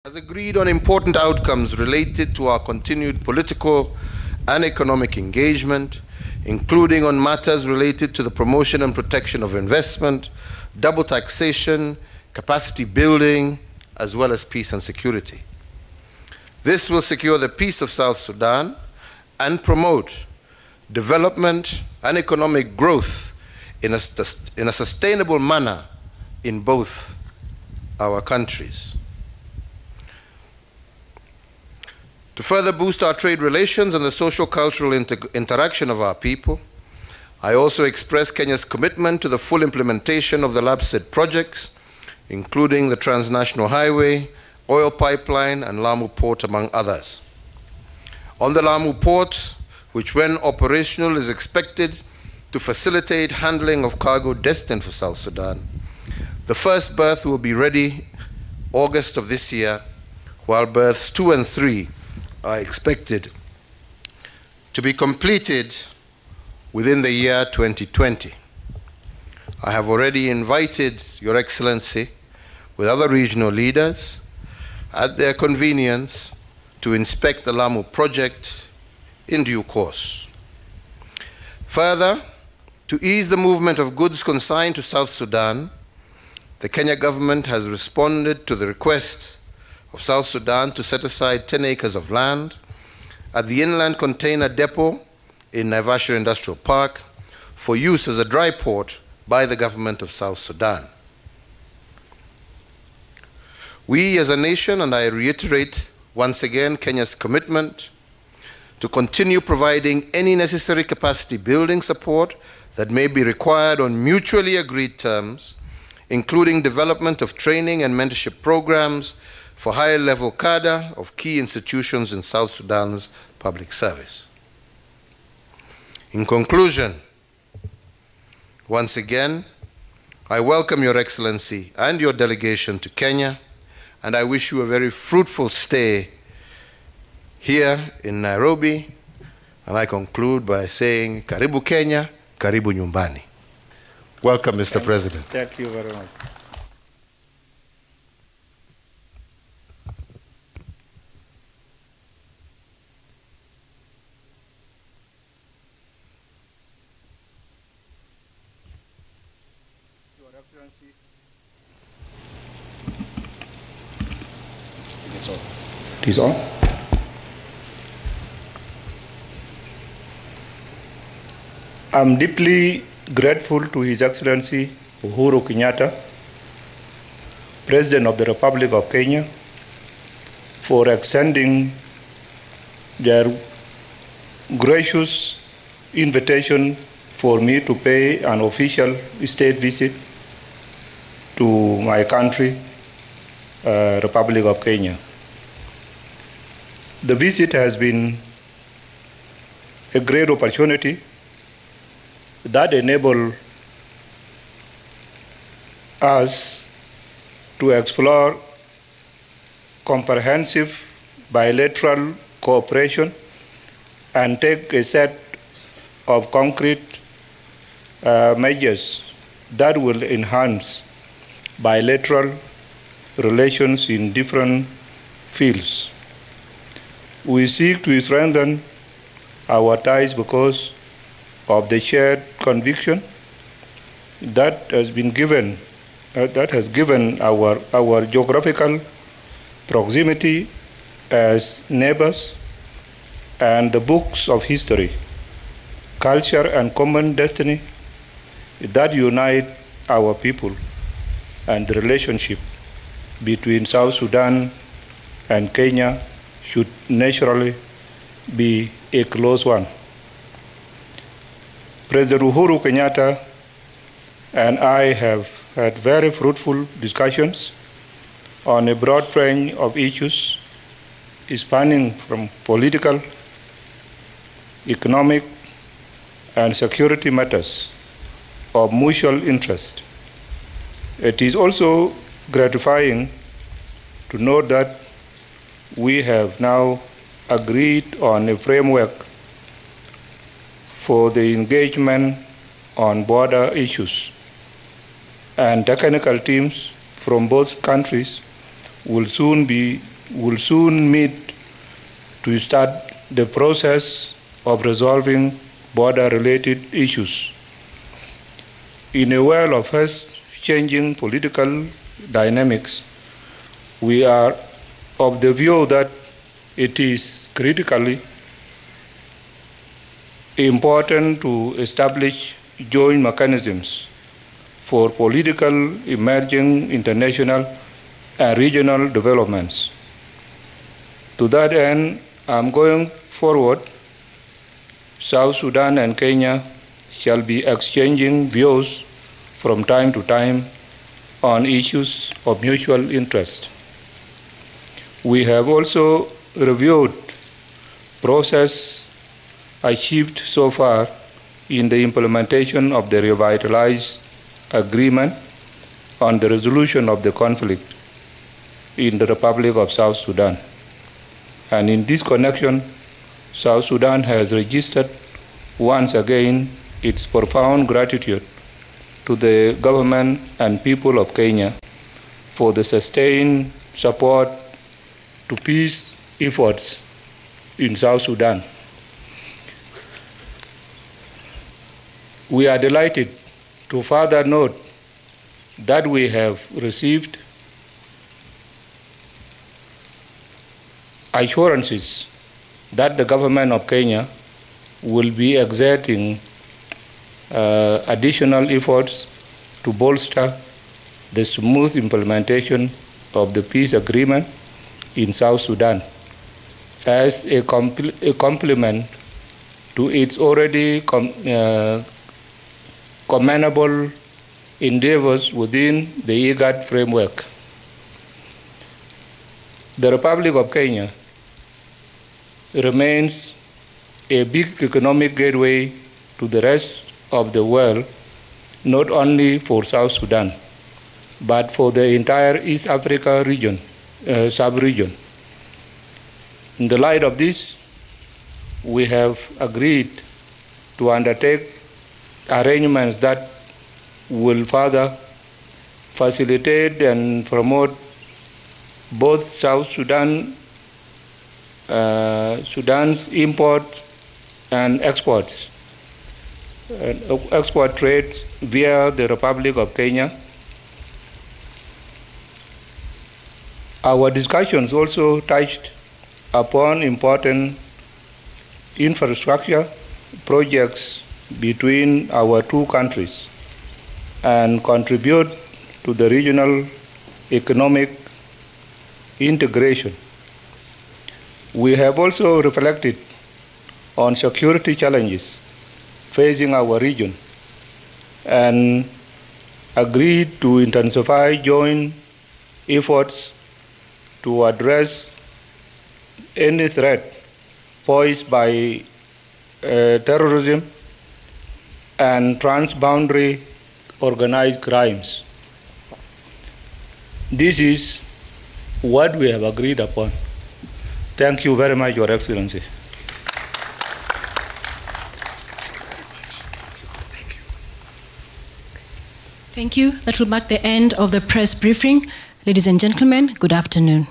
has agreed on important outcomes related to our continued political and economic engagement, including on matters related to the promotion and protection of investment, double taxation, capacity building, as well as peace and security. This will secure the peace of South Sudan and promote development and economic growth in a sustainable manner in both our countries. To further boost our trade relations and the social-cultural interaction of our people, I also express Kenya's commitment to the full implementation of the LAPSSET projects, including the transnational highway, oil pipeline, and Lamu Port, among others. On the Lamu Port, which when operational is expected to facilitate handling of cargo destined for South Sudan, the first berth will be ready August of this year, while berths 2 and 3 are expected to be completed within the year 2020. I have already invited Your Excellency with other regional leaders at their convenience to inspect the Lamu project in due course. Further, to ease the movement of goods consigned to South Sudan, the Kenya government has responded to the request of South Sudan to set aside 10 acres of land at the inland container depot in Naivasha Industrial Park for use as a dry port by the government of South Sudan. We as a nation, and I reiterate once again Kenya's commitment to continue providing any necessary capacity building support that may be required on mutually agreed terms, including development of training and mentorship programs for higher level cadre of key institutions in South Sudan's public service. In conclusion, once again, I welcome Your Excellency and your delegation to Kenya, and I wish you a very fruitful stay here in Nairobi. And I conclude by saying, Karibu Kenya, Karibu Nyumbani. Welcome, Mr. President. Thank you very much. Your Excellency. It is on. I'm deeply grateful to His Excellency Uhuru Kenyatta, President of the Republic of Kenya, for extending their gracious invitation for me to pay an official state visit to my country, Republic of Kenya. The visit has been a great opportunity that enables us to explore comprehensive bilateral cooperation and take a set of concrete measures that will enhance bilateral relations in different fields. We seek to strengthen our ties because of the shared conviction that has been given, that has given our geographical proximity as neighbors and the books of history, culture, and common destiny that unite our people, and the relationship between South Sudan and Kenya should naturally be a close one. President Uhuru Kenyatta and I have had very fruitful discussions on a broad range of issues spanning from political, economic, and security matters of mutual interest. It is also gratifying to note that we have now agreed on a framework for the engagement on border issues, and technical teams from both countries will soon be will soon meet to start the process of resolving border-related issues. In a world of fast-changing political dynamics, we are of the view that it is critically important to establish joint mechanisms for political, emerging international and regional developments. To that end, I'm going forward. South Sudan and Kenya shall be exchanging views from time to time on issues of mutual interest. We have also reviewed process achieved so far in the implementation of the revitalized agreement on the resolution of the conflict in the Republic of South Sudan. And in this connection, South Sudan has registered once again its profound gratitude to the government and people of Kenya for the sustained support to peace efforts in South Sudan. We are delighted to further note that we have received assurances that the government of Kenya will be exerting additional efforts to bolster the smooth implementation of the peace agreement in South Sudan as a complement to its already commendable endeavors within the IGAD framework. The Republic of Kenya remains a big economic gateway to the rest of the world, not only for South Sudan, but for the entire East Africa region, sub-region. In the light of this, we have agreed to undertake arrangements that will further facilitate and promote both South Sudan's imports and exports, export trade via the Republic of Kenya. Our discussions also touched upon important infrastructure projects between our two countries and contribute to the regional economic integration. We have also reflected on security challenges facing our region and agreed to intensify joint efforts to address any threat posed by terrorism and transboundary organized crimes. This is what we have agreed upon. Thank you very much, Your Excellency. Thank you. That will mark the end of the press briefing. Ladies and gentlemen, good afternoon.